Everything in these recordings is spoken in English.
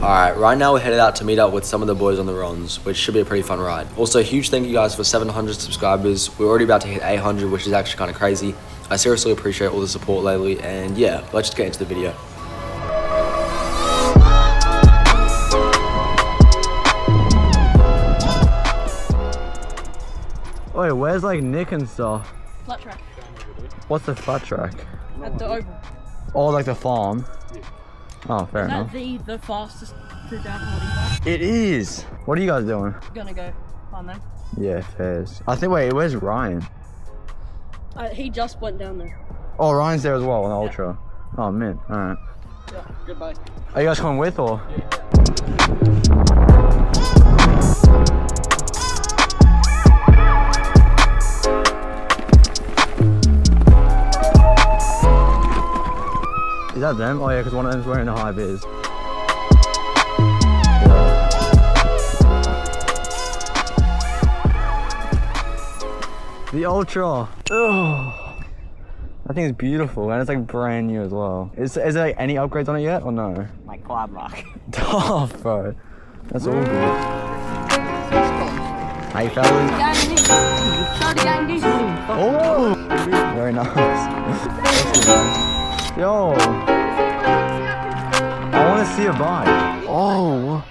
Alright, right now we're headed out to meet up with some of the boys on the Rons, which should be a pretty fun ride. Also, huge thank you guys for 700 subscribers. We're already about to hit 800, which is actually kind of crazy. I seriously appreciate all the support lately, and yeah, let's just get into the video. Wait, where's like Nick and stuff? Flat track. What's the flat track? At the Oval. Oh, like the farm? Oh, fair enough. Is that the fastest trip down to Woody? It is! What are you guys doing? Gonna go find them. Yeah, fairs. I think, wait, where's Ryan? He just went down there. Oh, Ryan's there as well on the Ultra. Oh, man, alright. Yeah, goodbye. Are you guys coming with or? Is that them? Oh yeah, because one of them's wearing a high vis. The Ultra. Oh, that thing is beautiful and it's like brand new as well. Is there like any upgrades on it yet or no? Like quad lock. Oh, bro, that's all good. Hey fellas. Oh, very nice. Yo, I want to see a bike. Oh,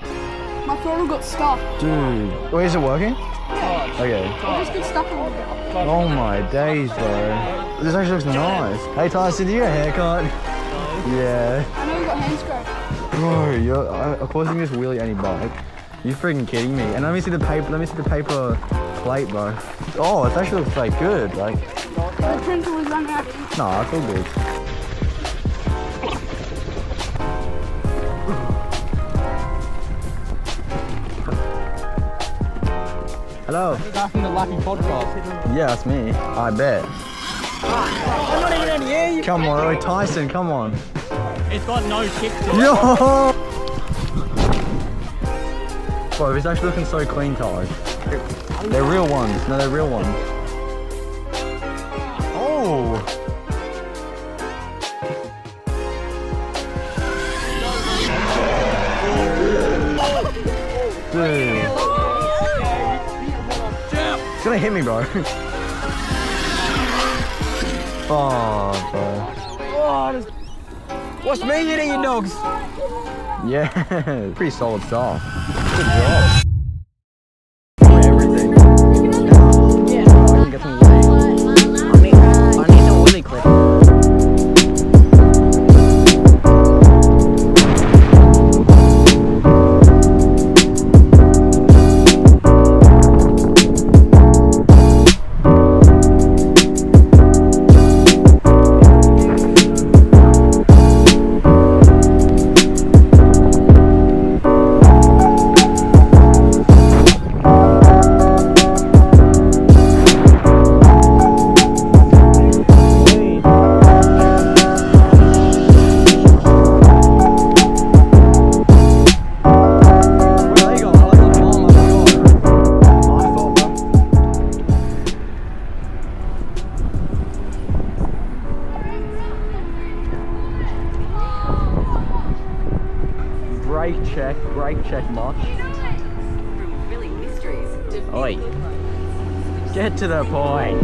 My throttle got stuck. dude. Wait, is it working? Okay. I just got stuck a little bit. Oh my days, bro. This actually looks nice. Hey Tyson, do you get a haircut? Yeah. I know you got hand scratch. Bro, you're of course you can just wheelie any bike. You freaking kidding me? And let me see the paper plate, bro. Oh, it actually looks like good. Like, The printer was running out. no, it's all good. Hello. Starting the Lucky Podcast. Yeah, that's me. I bet. I'm not even in here. Come on, Roy Tyson, come on. It's got no kick to it. Yo! Bro, it's actually looking so clean, Ty. They're real ones. No, they're real ones. Oh! Dude. It's gonna hit me, bro. Oh, bro. What's me hitting you dogs? Yeah, pretty solid stuff. Good job. Everything. Yeah. I can get some wheelie. I need some wheelie clip. Brake check, Mosh. From Philly Mysteries to Oi. Get to the point.